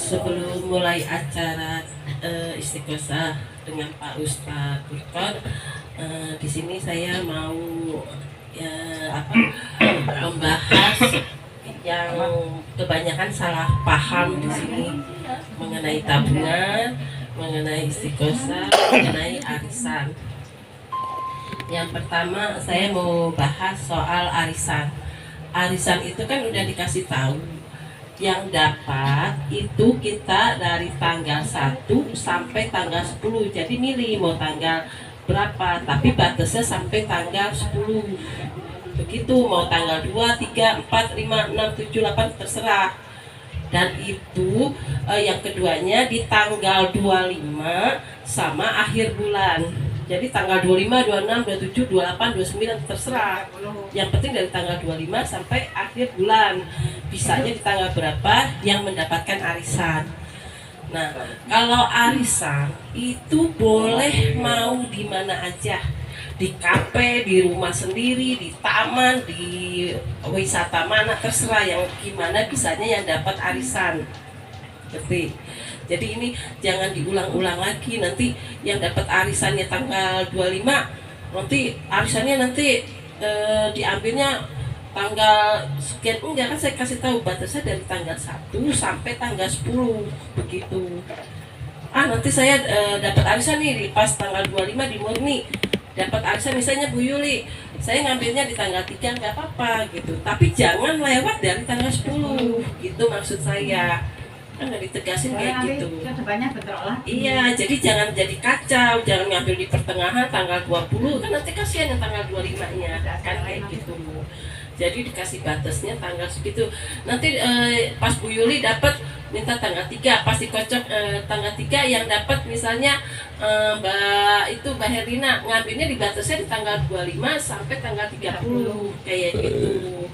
Sebelum mulai acara istiqosah dengan Pak Ustadz Burkon, di sini saya mau membahas yang kebanyakan salah paham di sini mengenai tabungan, mengenai istiqosah, mengenai arisan. Yang pertama saya mau bahas soal arisan. Arisan itu kan udah dikasih tahu, yang dapat itu kita dari tanggal 1 sampai tanggal 10. Jadi milih mau tanggal berapa, tapi batasnya sampai tanggal 10. Begitu, mau tanggal 2, 3, 4, 5, 6, 7, 8 terserah. Dan itu yang keduanya di tanggal 25 sama akhir bulan. Jadi tanggal 25, 26, 27, 28, 29 terserah. Yang penting dari tanggal 25 sampai akhir bulan. Bisanya di tanggal berapa yang mendapatkan arisan. Nah, kalau arisan itu boleh mau di mana aja. Di kafe, di rumah sendiri, di taman, di wisata mana terserah, yang gimana bisanya yang dapat arisan. Ngerti? Jadi ini jangan diulang-ulang lagi, nanti yang dapat arisannya tanggal 25, nanti arisannya nanti diambilnya tanggal sekian. Enggak, kan saya kasih tahu batasnya dari tanggal 1 sampai tanggal 10 begitu. Nanti saya dapat arisan nih pas tanggal 25 di Murni. Dapat arisan misalnya Bu Yuli, saya ngambilnya di tanggal 3 nggak apa-apa gitu. Tapi jangan lewat dari tanggal 10, gitu maksud saya. Kan udah ditegasin kayak gitu. Iya, jadi jangan jadi kacau, jangan ngambil di pertengahan tanggal 20, kan nanti kasihan yang tanggal 25-nya, kan kayak gitu. Jadi dikasih batasnya tanggal segitu. Nanti pas Bu Yuli dapat minta tanggal 3, pasti kocok tanggal 3 yang dapat misalnya Mbak Herlina ngambilnya di batasnya di tanggal 25 sampai tanggal 30 kayak gitu.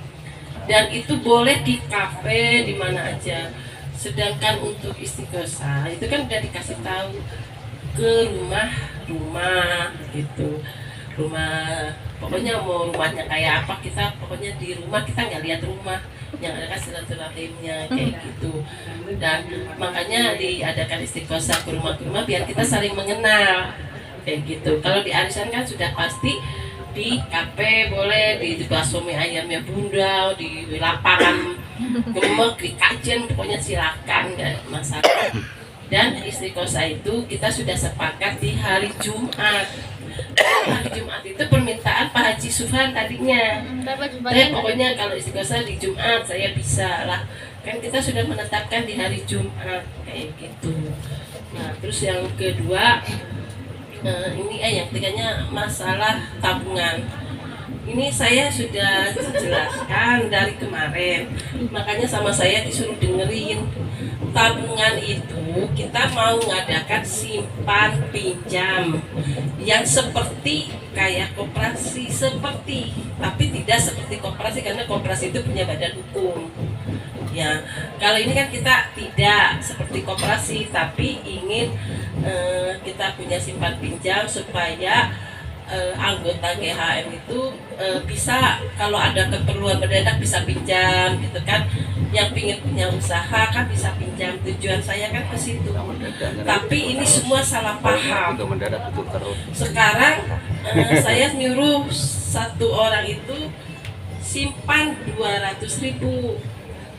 Dan itu boleh di kafe di mana aja. Sedangkan untuk istiqosah itu kan udah dikasih tahu ke rumah gitu, rumah pokoknya mau rumahnya kayak apa, kita pokoknya di rumah kita nggak lihat rumah, yang ada kan silaturahimnya kayak gitu. Dan makanya diadakan istiqosah ke rumah biar kita saling mengenal kayak gitu. Kalau di arisan kan sudah pasti di kafe boleh, di bakso mie ayamnya Bunda, di lapangan gemek, di kajen, pokoknya silakan, nggak masalah. Dan istiqosah itu kita sudah sepakat di hari Jumat. Hari Jumat itu permintaan Pak Haji Sufan tadinya. Pokoknya kalau istiqosah di Jumat saya bisa lah. Kan kita sudah menetapkan di hari Jumat kayak gitu. Nah, terus yang kedua, ini yang ketiganya masalah tabungan. Ini saya sudah jelaskan dari kemarin, makanya sama saya disuruh dengerin. Tabungan itu kita mau ngadakan simpan pinjam yang seperti kayak koperasi, tapi tidak seperti koperasi karena koperasi itu punya badan hukum. Ya, kalau ini kan kita tidak seperti koperasi, tapi ingin kita punya simpan pinjam supaya anggota GHM itu bisa kalau ada keperluan mendadak bisa pinjam gitu kan. Yang pingin punya usaha kan bisa pinjam. Tujuan saya kan ke situ. Tapi ini semua salah paham. Sekarang saya nyuruh satu orang itu simpan 200.000.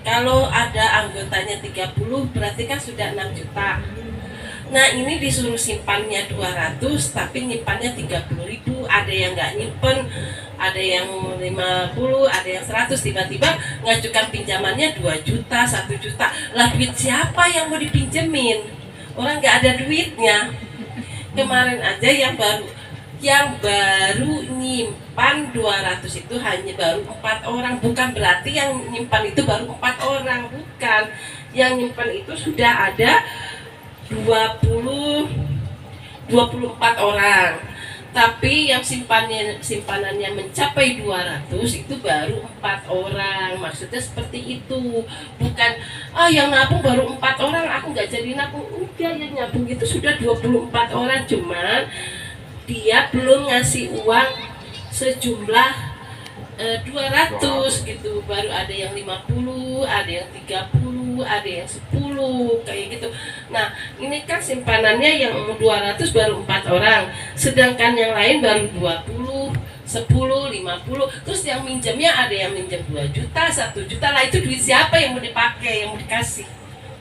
Kalau ada anggotanya 30 berarti kan sudah 6 juta. Nah, ini disuruh simpannya 200 tapi nyimpannya 30.000. Ada yang nggak nyimpen, ada yang 50, ada yang 100. Tiba-tiba ngajukan pinjamannya 2 juta, 1 juta. Lah, duit siapa yang mau dipinjemin? Orang nggak ada duitnya. Kemarin aja yang baru nyimpan 200 itu hanya baru 4 orang. Bukan berarti yang nyimpan itu baru 4 orang, bukan. Yang nyimpan itu sudah ada 24 orang. Tapi yang simpanannya mencapai 200 itu baru 4 orang. Maksudnya seperti itu. Bukan yang nabung baru 4 orang, aku nggak jadi nabung. Udah, yang nabung itu sudah 24 orang. Cuman dia belum ngasih uang sejumlah 200 gitu, baru ada yang 50, ada yang 30, ada yang 10 kayak gitu. Nah ini kan simpanannya yang 200 baru 4 orang, sedangkan yang lain baru 20, 10, 50. Terus yang minjemnya ada yang minjem 2 juta, 1 juta lah. Itu duit siapa yang mau dipakai, yang mau dikasih?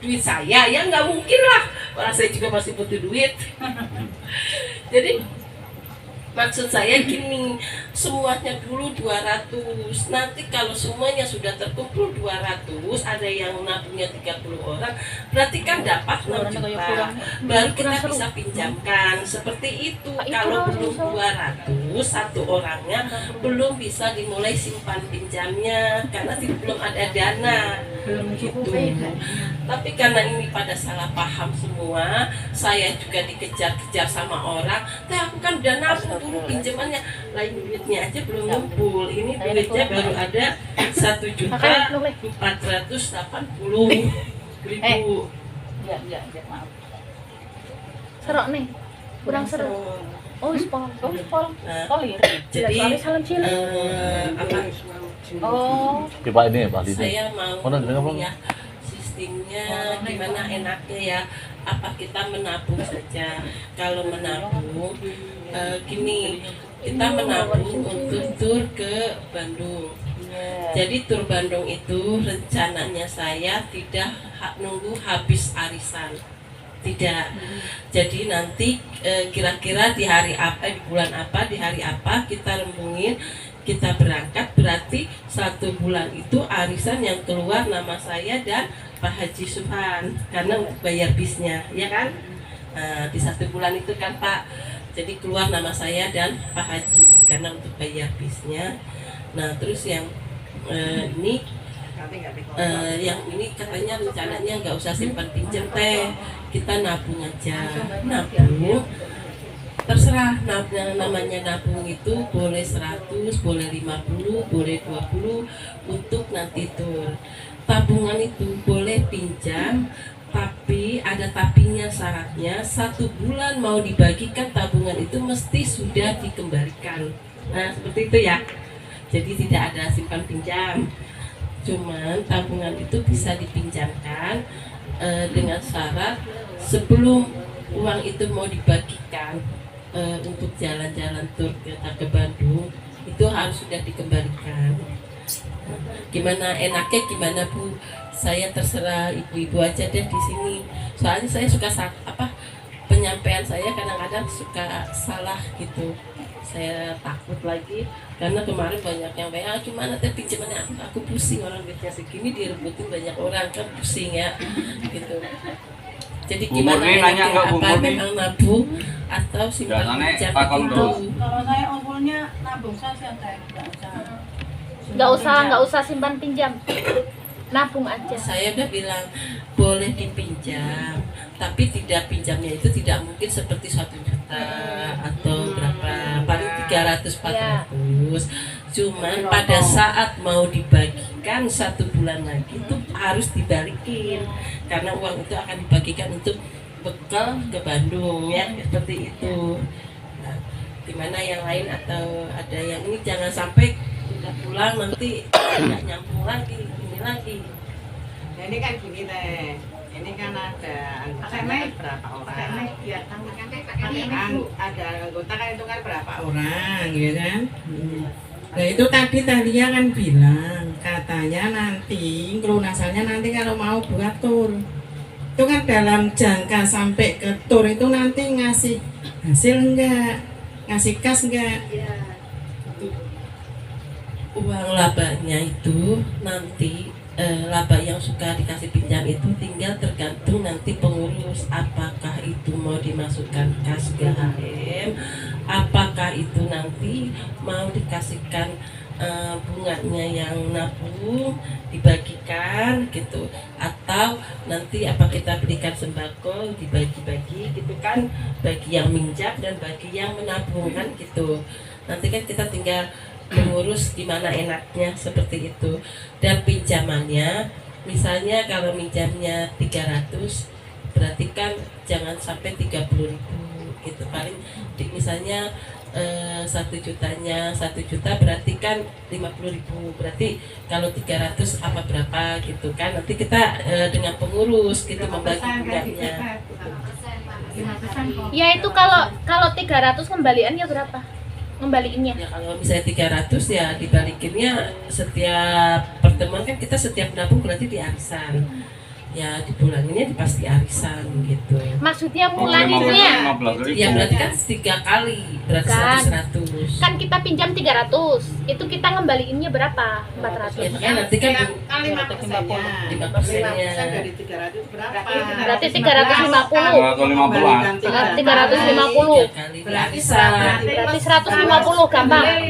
Duit saya? Ya nggak mungkin lah, orang saya juga masih butuh duit. Jadi maksud saya gini, semuanya dulu 200. Nanti kalau semuanya sudah terkumpul 200, ada yang nabungnya 30 orang, berarti kan dapat 6 juta. Baru kita bisa pinjamkan. Seperti itu. Kalau belum 200, satu orangnya belum bisa dimulai simpan pinjamnya karena belum ada dana. Gitu. Tapi karena ini pada salah paham semua, saya juga dikejar-kejar sama orang. Aku kan udah nabung dulu pinjamannya, lain duitnya aja belum ngumpul. Ini duitnya baru ada 1.480.000. Ya, maaf. Serok nih, kurang seru. Oh, spol. Jadi apa? Oh, Coba ini Pak Didi. Saya mau ya sistemnya gimana enaknya ya. Apa kita menabung saja? Kalau menabung gini, kita menabung untuk tur ke Bandung. Jadi tur Bandung itu rencananya saya tidak nunggu habis arisan. Tidak. Jadi nanti kira-kira di hari apa, di bulan apa, di hari apa kita rembungin, kita berangkat. Berarti 1 bulan itu arisan yang keluar nama saya dan Pak Haji Subhan, karena untuk bayar bisnya, ya kan? Di 1 bulan itu kan Pak, jadi keluar nama saya dan Pak Haji karena untuk bayar bisnya. Nah terus yang yang ini katanya rencananya nggak usah simpan pinjam teh, kita nabung aja. Nabung terserah, namanya nabung itu boleh 100, boleh 50, boleh 20 untuk nanti tur. Tabungan itu boleh pinjam, tapi ada tapinya, syaratnya 1 bulan mau dibagikan tabungan itu mesti sudah dikembalikan. Nah seperti itu ya. Jadi tidak ada simpan pinjam. Cuman tabungan itu bisa dipinjamkan dengan syarat sebelum uang itu mau dibagikan untuk jalan-jalan tur kita ke Bandung itu harus sudah dikembalikan. Gimana enaknya gimana Bu? Saya terserah ibu-ibu aja deh di sini. Soalnya saya suka penyampaian saya kadang-kadang suka salah gitu. Saya takut lagi karena kemarin banyak yang WA, gimana teh pinjamannya, aku pusing, orang duitnya segini direbutin banyak orang, kan pusing ya gitu. Jadi gimana enaknya, apa memang nabung atau simpan pinjam itu? Kalau saya umumnya nabung saja teh, nggak usah simpan pinjam, nabung aja. Saya udah bilang boleh dipinjam, tapi tidak, pinjamnya itu tidak mungkin seperti 1 juta atau berapa, paling 300-400. Cuman pada saat mau dibagikan 1 bulan lagi itu harus dibalikin karena uang itu akan dibagikan untuk bekal ke Bandung ya, seperti itu. Nah, dimana yang lain atau ada yang ini jangan sampai udah pulang nanti tidak nyambung lagi, ini lagi. Nah, ini kan gini teh, ini kan ada anggotanya berapa orang? Ada anggota kan itu kan berapa orang, ya kan? Nah itu tadinya kan bilang katanya nanti pelunasannya nanti kalau mau buat tur itu kan dalam jangka sampai ke tur itu nanti ngasih hasil enggak, ngasih kas enggak? Uang labanya itu nanti laba yang suka dikasih pinjam itu tinggal tergantung nanti pengurus, apakah itu mau dimasukkan kas GHM, apakah itu nanti mau dikasihkan bunganya yang nabung dibagikan gitu, atau nanti apa kita berikan sembako dibagi-bagi gitu kan, bagi yang minjam dan bagi yang menabung kan gitu. Nanti kan kita tinggal mengurus gimana enaknya seperti itu. Dan pinjamannya misalnya kalau minjamnya 300 berarti kan jangan sampai 30.000 gitu, paling misalnya 1 jutanya 1 juta berarti kan 50.000, berarti kalau 300 apa berapa gitu kan, nanti kita dengan pengurus gitu membagi bunganya. Ya itu kalau 300 kembaliannya berapa? Kembaliinnya. Ya kalau misalnya 300 ya dibalikinnya setiap pertemuan kan, kita setiap nabung berarti di arisan. Ya dipulanginnya di pasti arisan gitu. Maksudnya pulanginnya. Ya berarti kan 3 kali, berarti Kan. 100. Kan kita pinjam 300. Itu kita ngembaliinnya berapa? 400. Ya nanti kan kali 5%-nya. 5%-nya. 5% dari 300 berapa? Berarti 350. 350-an. 350. 3 kali di arisan. Berarti 150 gampang.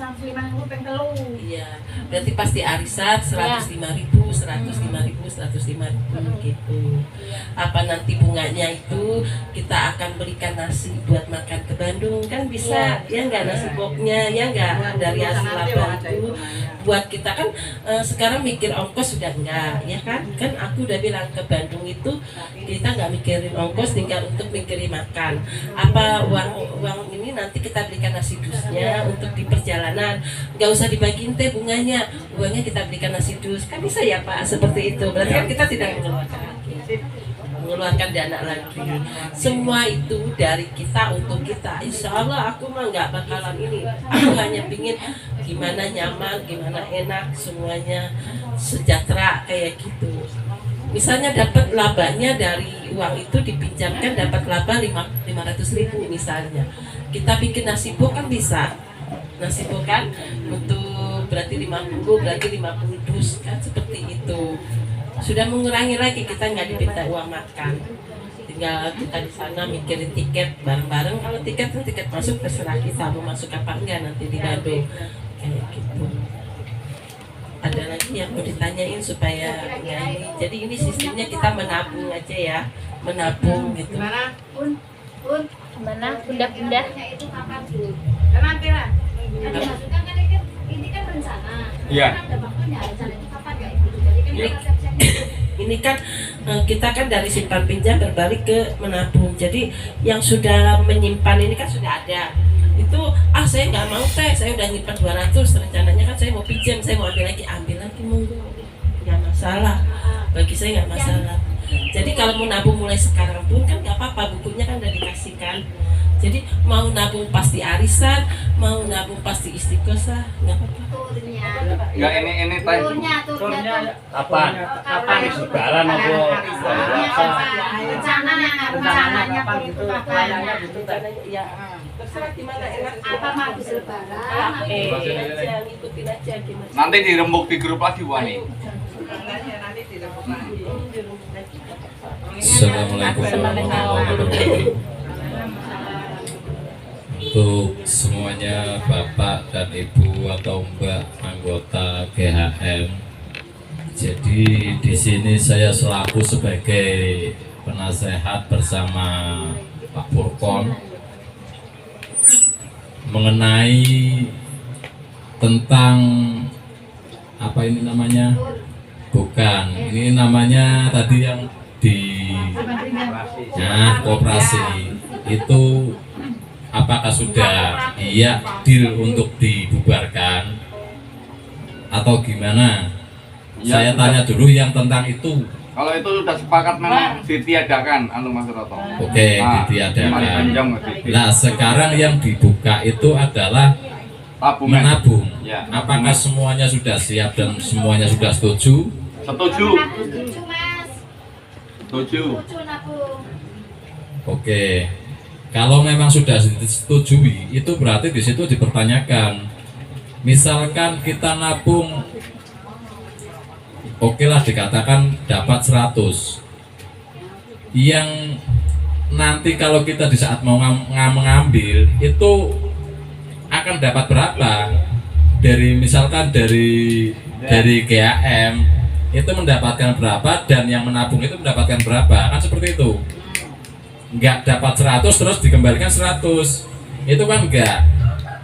105.000 ping telu. Iya, berarti pasti arisan 105.000, 105.000 gitu. Apa nanti bunganya itu kita akan berikan nasi buat makan ke Bandung kan bisa, ya nggak, nasi boxnya ya nggak, dari hasil laba itu buat kita kan. Sekarang mikir ongkos sudah enggak, ya kan? Kan aku udah bilang ke Bandung itu kita nggak mikirin ongkos, tinggal untuk mikirin makan. Apa uang ini nanti kita berikan nasi dusnya untuk di perjalanan, nggak usah dibagiin teh bunganya, uangnya kita berikan nasi dus, kan bisa ya Pak, seperti itu. Berarti kan kita tidak mengeluarkan dana lagi. Semua itu dari kita untuk kita. Insya Allah aku mah nggak bakalan ini. Aku hanya pingin gimana nyaman, gimana enak, semuanya sejahtera kayak gitu. Misalnya dapat labanya dari uang itu dipinjamkan, dapat laba 500.000 misalnya. Kita bikin nasi box kan bisa. Nasi box kan untuk berarti 50, berarti 50 dus kan, seperti itu. Sudah mengurangi lagi, kita nggak diminta uang makan, tinggal kita di sana mikirin tiket bareng-bareng. Kalau tiket kan tiket masuk terserah kita mau masuk apa enggak nanti di Bandung kayak gitu. Ada lagi yang mau ditanyain supaya nggak ini. Jadi ini sistemnya kita menabung aja ya, menabung gitu. Gimana? Gimana? Bunda-bunda. Itu kapan dulu? Nanti lah. Maksudnya kan ini kan rencana. Iya. Kan ada waktunya, rencana itu kapan ya itu. Jadi kan Iya. kita siap-siap. Ini kan kita kan dari simpan pinjam berbalik ke menabung. Jadi yang sudah menyimpan ini kan sudah ada. Itu saya nggak mau teh, saya udah nyimpan 200, rencananya kan saya mau pinjam, saya mau ambil lagi monggo, nggak masalah. Bagi saya nggak masalah. Jadi kalau mau nabung mulai sekarang pun kan nggak apa-apa, bukunya kan udah dikasihkan. Jadi mau nabung pasti arisan, mau nabung pasti istiqosah, nggak apa-apa. Turnya. Enggak, ini teh. Turnya. Kapan? Kapan nih lebaran apa? Rencananya tur itu kapan? Ya, terserah gimana enak. Apa mau habis lebaran? Aja ngikutin aja gimana. Nanti dirembuk di grup lagi Wani. Nanti dirembuk lagi. Assalamualaikum warahmatullahi wabarakatuh. Untuk semuanya Bapak dan Ibu atau Mbak anggota GHM. Jadi di sini saya selaku sebagai penasehat bersama Pak Purkon mengenai tentang apa ini namanya? Bukan, ini namanya tadi yang di koperasi itu apakah sudah iya deal untuk dibubarkan atau gimana? Ya, Saya tanya dulu yang tentang itu. Kalau itu sudah sepakat memang ditiadakan, Mas Roto. Oke, Nah, ditiadakan. pinjam, Nah, sekarang yang dibuka itu adalah tabungan. menabung. Ya, Apakah semuanya sudah siap dan semuanya sudah setuju? Setuju. Setuju Mas. Setuju. Setuju nabung. Oke. Kalau memang sudah disetujui, itu berarti di situ dipertanyakan. Misalkan kita nabung, oke lah dikatakan dapat 100. Yang nanti kalau kita di saat mau mengambil itu akan dapat berapa? Dari misalkan dari GAM itu mendapatkan berapa dan yang menabung itu mendapatkan berapa? Kan seperti itu. Nggak dapat 100 terus dikembalikan 100, itu kan enggak,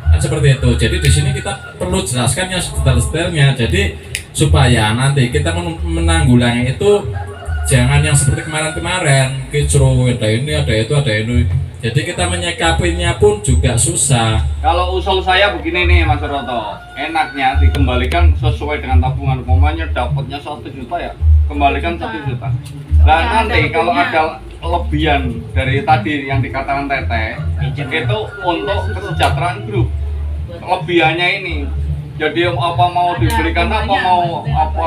kan seperti itu. Jadi di sini kita perlu jelaskan yang detail-detailnya, jadi supaya nanti kita menanggulangi itu jangan yang seperti kemarin-kemarin kicro, ada ini ada itu ada ini, Jadi kita menyikapinya pun juga susah. Kalau usul saya begini nih Mas Roto, enaknya dikembalikan sesuai dengan tabungan. Umpamanya dapatnya 1 juta ya, kembalikan 1 juta. Nah nanti kalau ada lebihan dari tadi yang dikatakan Teteh, itu untuk kesejahteraan grup. Lebihannya ini, jadi apa mau diberikan apa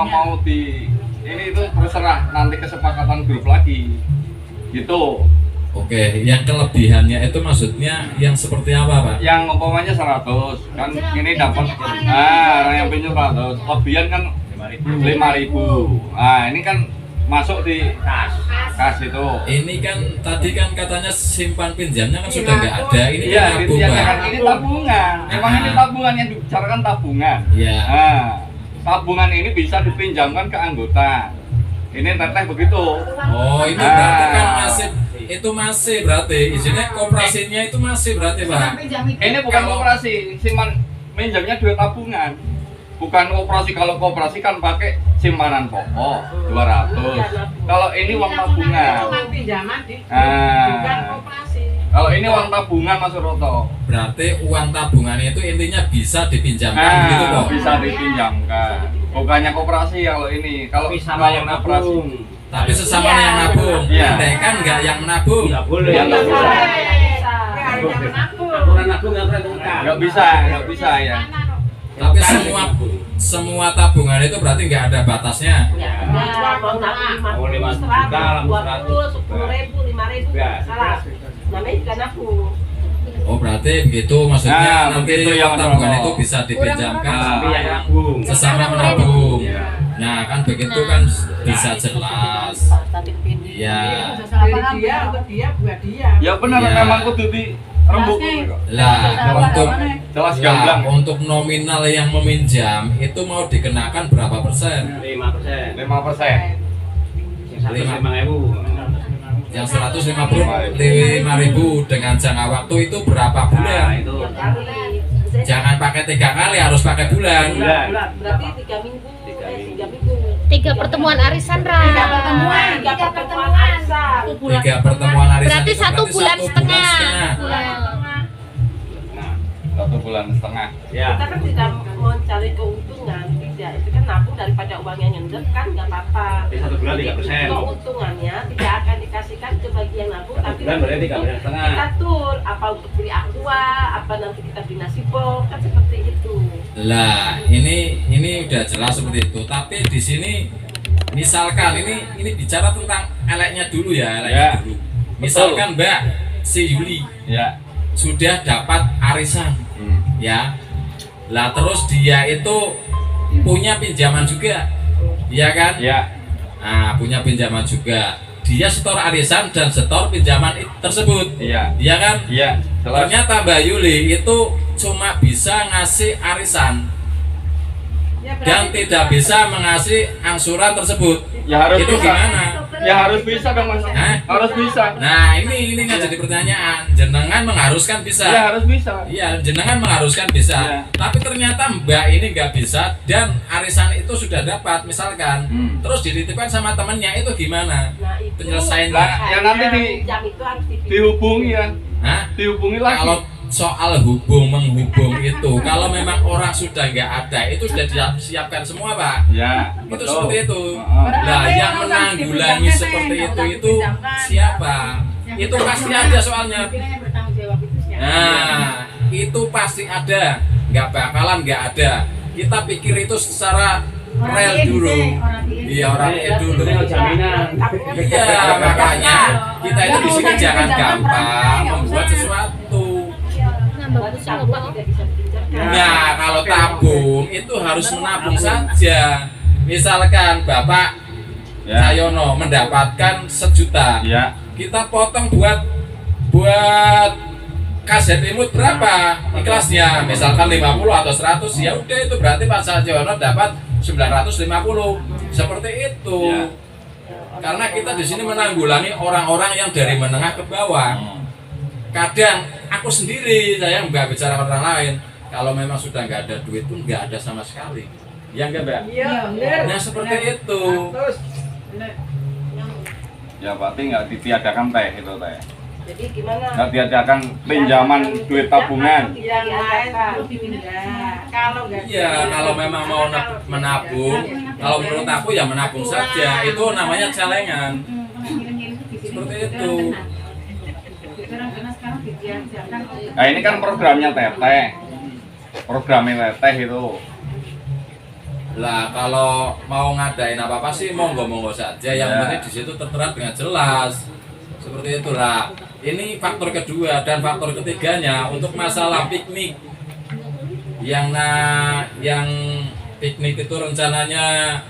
mau di ini itu terserah nanti kesepakatan grup lagi, gitu. Oke, yang kelebihannya itu maksudnya yang seperti apa, Pak? Yang umpamanya 100 kan ini dapat, orang yang pinjam 100, lebihan kan 5.000. Nah ini kan masuk di kas itu. Ini kan tadi kan katanya simpan pinjamnya kan sudah nggak ada. Ini Iya, kan tabung, Pak. ini tabungan. Memang ini tabungan yang dibicarakan tabungan. Iya. Nah, tabungan ini bisa dipinjamkan ke anggota. Ini Teteh begitu. Oh, itu berarti kan masih berarti izinnya koperasinya itu masih berarti, Pak. Ini bukan koperasi, minjamnya duit tabungan. Bukan koperasi. Kalau koperasi kan pakai simpanan pokok 200. Kalau ini uang tabungan. Kalau ini uang tabungan Mas Roto. Berarti uang tabungan itu intinya bisa dipinjamkan gitu kok. Bisa dipinjamkan. Bukannya koperasi kalau ini. Kalau sama yang koperasi. nabung. Tapi sesama yang nabung. Iya. Andai kan nggak yang menabung. Nggak boleh. Ya, nggak boleh. Aturan nabung nggak boleh ngutang. Nggak bisa ya. Tapi semua tabungan itu berarti nggak ada batasnya. Mau Mau 5 juta, 100, 10.000, 5.000, Ya. salah. Namanya juga nabung. Oh, berarti begitu maksudnya Nah, nanti begitu yang tabungan menabung. itu bisa dipinjamkan Tapi yang nabung. sesama menabung. Iya. Nah, kan begitu kan bisa jelas. Ya. Ya benar Iya. memang kudu dirembuk. Lah Jelas untuk nominal yang meminjam itu mau dikenakan berapa persen? 5%. 5%. Yang 105.000. Yang 155.000 dengan jangka waktu itu berapa Nah, bulan? itu. Jangan pakai 3 kali, harus pakai bulan. Bulan. Berarti 3 minggu. 3 minggu. 3 pertemuan arisan, Ra. 3 pertemuan arisan. 3 pertemuan arisan Berarti itu 1 bulan setengah. Nah, 1 bulan setengah. ya. Kita kan tidak mencari keuntungan, tidak. Itu kan nabung daripada uangnya nyender kan nggak apa-apa. Di 1 bulan 3%. Keuntungannya tidak akan dikasihkan ke bagian nabung, 1 tapi bulan berarti 3,5%. kita atur apa untuk beli aqua, apa nanti kita beli nasi box, kan seperti itu. Lah, ini udah jelas seperti itu. Tapi di sini misalkan ini bicara tentang eleknya dulu ya, eleknya Ya. dulu. Misalkan Mbak si Yuli Ya. sudah dapat arisan, ya. Lah terus dia itu punya pinjaman juga, ya kan? Ya. Nah, punya pinjaman juga. Dia setor arisan dan setor pinjaman tersebut, Iya. ya kan? Iya. Jelas. Ternyata Mbak Yuli itu cuma bisa ngasih arisan dan tidak bisa mengasih angsuran tersebut. Ya harus Itu bisa. gimana? Ya harus bisa dong Mas. Hah? Harus bisa. Nah, ini nggak jadi pertanyaan. Jenengan mengharuskan bisa. Ya harus bisa. Iya, jenengan mengharuskan bisa. Iya. Tapi ternyata Mbak ini nggak bisa dan arisan itu sudah dapat misalkan. Terus dititipkan sama temennya, itu gimana? Nah, itu Penyelesaian. Lah, ya nanti jam itu harus dihubungi ya. Hah? Dihubungi lagi. Kalau soal menghubung itu, kalau memang orang sudah nggak ada, itu sudah disiapkan semua, Pak. Ya, Itu betul. seperti itu. Heeh. Nah, yang menanggulangi seperti itu siapa? Itu pasti ada soalnya. Nah, itu pasti ada. Nggak bakalan nggak ada. Kita pikir itu secara real dulu. Iya, orang dulu. Itu jaminan. Iya, makanya kita itu di sini jangan gampang membuat sesuatu. Bagus ya, Bapak. Nah, kalau tabung itu harus menabung saja. Misalkan Bapak Ya. Cahyono mendapatkan 1 juta, Ya. kita potong buat kaset imut berapa ikhlasnya? Misalkan 50 atau 100, ya udah itu berarti Pak Cahyono dapat 950. Seperti itu. Ya. Karena kita di sini menanggulangi orang-orang yang dari menengah ke bawah. Kadang aku sendiri, saya nggak bicara orang lain. Kalau memang sudah nggak ada duit pun nggak ada sama sekali. Ya nggak, Mbak? Nah seperti itu. Ya berarti nggak ditiadakan teh itu teh. Jadi gimana? Nggak diadakan pinjaman duit tabungan. Yang lain perlu dipindah. Kalau nggak Iya, kalau memang mau menabung, kalau menurut aku ya menabung saja. Itu namanya celengan. Seperti itu. Nah ini kan programnya Teteh. Programnya Teteh itu. Lah kalau mau ngadain apa-apa sih monggo-monggo saja. Yang Ya. penting di situ tertera dengan jelas. Seperti itulah. Ini faktor kedua dan faktor ketiganya untuk masalah piknik. Yang piknik itu rencananya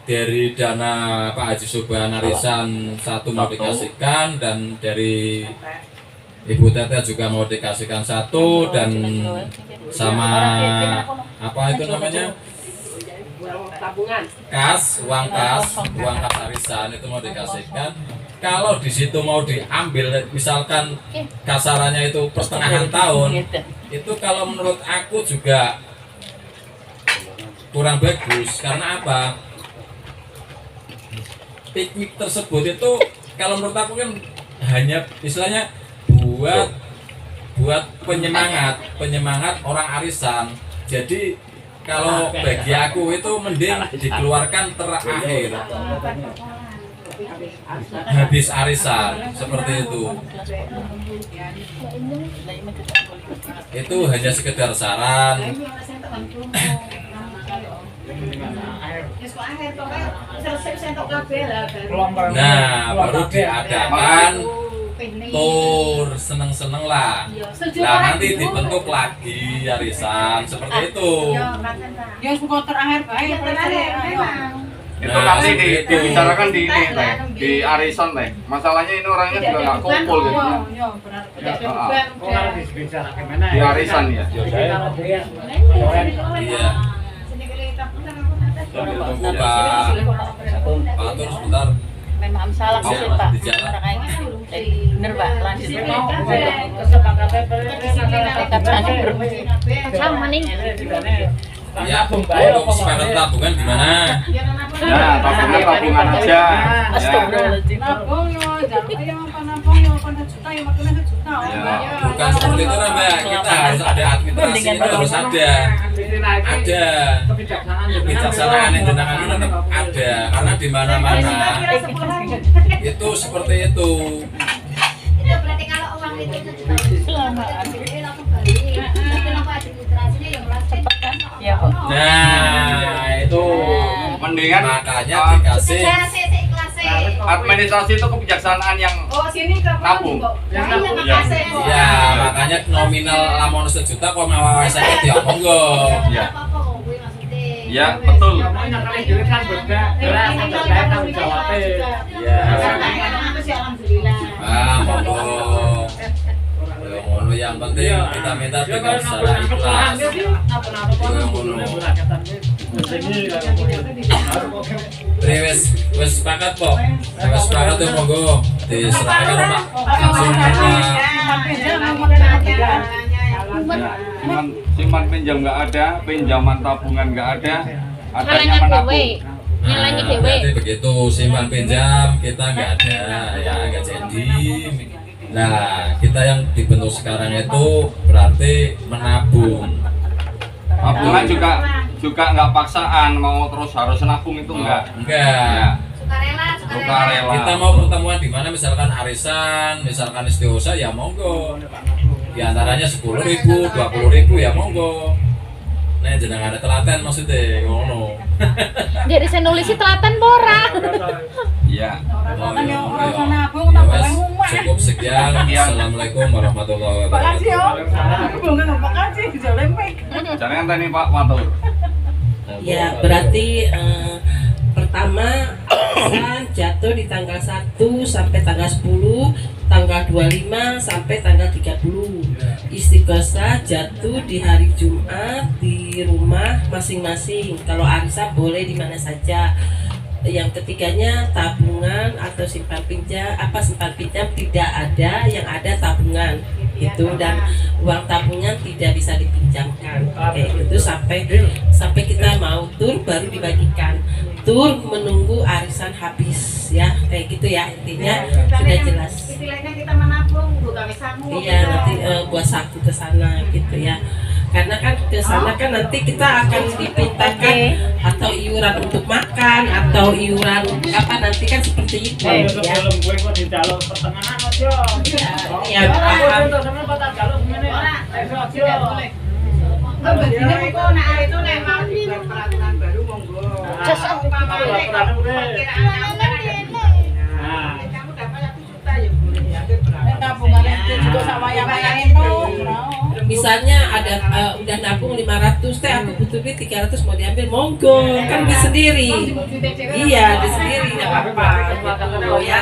dari dana Pak Haji Subhan Arisan satu mau dikasihkan, dan dari Ibu Teteh juga mau dikasihkan satu, dan sama apa itu namanya, uang tabungan. uang kas arisan itu mau dikasihkan. Kalau di situ mau diambil, misalkan kasarannya itu pertengahan tahun, itu kalau menurut aku juga kurang bagus. Karena apa? Piknik tersebut itu kalau menurut aku kan hanya istilahnya buat penyemangat orang arisan. Jadi kalau bagi aku itu mending dikeluarkan terakhir habis arisan, seperti itu hanya sekedar saran. Nah, baru diadakan tur seneng-seneng lah. Nah, nanti dibentuk lagi arisan seperti itu. Yang suka terakhir baik. Itu Nah, nanti itu. dibicarakan di ini Teh, di arisan Teh. Masalahnya ini orangnya juga nggak kumpul gitu. Di arisan ya. Iya. Sambil nunggu Pak Atur sebentar. Memang salah Di sih Pak. di jalan. Bener Pak, lanjut. Sama nih. Ya, untuk kesepakatan tabungan gimana? Ya, tabungan aja. Ya. Ya, bukan seperti itu lah Mbak. Kita harus ada administrasi, itu harus ada kebijaksanaan yang jenengan itu tetap ada, karena di mana-mana itu seperti itu. Itu berarti kalau uang itu langsung balik. Tapi kalau administrasinya yang cepat kan? Iya kok. Nah, itu Mendingan makanya dikasih administrasi itu kebijaksanaan yang Oh sini ke nabung. ya, makanya nominal lamun 1 juta kok mawawe sakit ya monggo. Ya. Ya, betul. Ya. Monggo. Ya, ngono, yang penting kita minta dengan secara ikhlas. Ya, ngono. Wes sepakat kok. Wes sepakat tuh monggo diserahkan Pak. Langsung Pak. Simpan pinjam nggak ada, pinjaman tabungan nggak ada, adanya Halangan menabung. dewe. Nyalangi dewe. Berarti begitu, simpan pinjam kita nggak ada, ya nggak jadi. Nah, kita yang dibentuk sekarang itu berarti menabung. Tabungan juga nggak paksaan mau terus harus nabung itu enggak. Enggak. Sukarela. Kita mau pertemuan di mana, misalkan arisan, misalkan istighosah, ya monggo. Di antaranya 10.000, 20.000 ya monggo. Nah, jeneng ada telaten maksudnya, ngono. Jadi saya nulis telaten pora. Iya. Cukup sekian. Assalamualaikum warahmatullahi wabarakatuh. Jangan tadi Pak Matur. Ya, berarti pertama arisan jatuh di tanggal 1 sampai tanggal 10, tanggal 25 sampai tanggal 30. Istighosah jatuh di hari Jumat di rumah masing-masing. Kalau arisan boleh di mana saja. Yang ketiganya tabungan atau simpan pinjam tidak ada, yang ada tabungan itu, dan uang tabungan tidak bisa dipinjamkan. Oke, itu sampai kita mau tur baru dibagikan. Tur menunggu arisan habis ya, kayak gitu ya, intinya sudah jelas. Istilahnya kita menabung Iya, nanti buat saku ke sana gitu ya. Karena kan ke sana kan nanti kita akan dipintakan atau iuran untuk makan atau iuran apa nanti kan seperti itu ya. gue kok di dalam pertengahan aja. Ya, paham. peraturan baru monggo. Kamu dapat 1 juta ya boleh diambil berapa? Misalnya ada udah nabung 500 teh aku butuh duit 300 mau diambil monggo kan di sendiri. Iya, di sendiri enggak apa-apa gitu ya.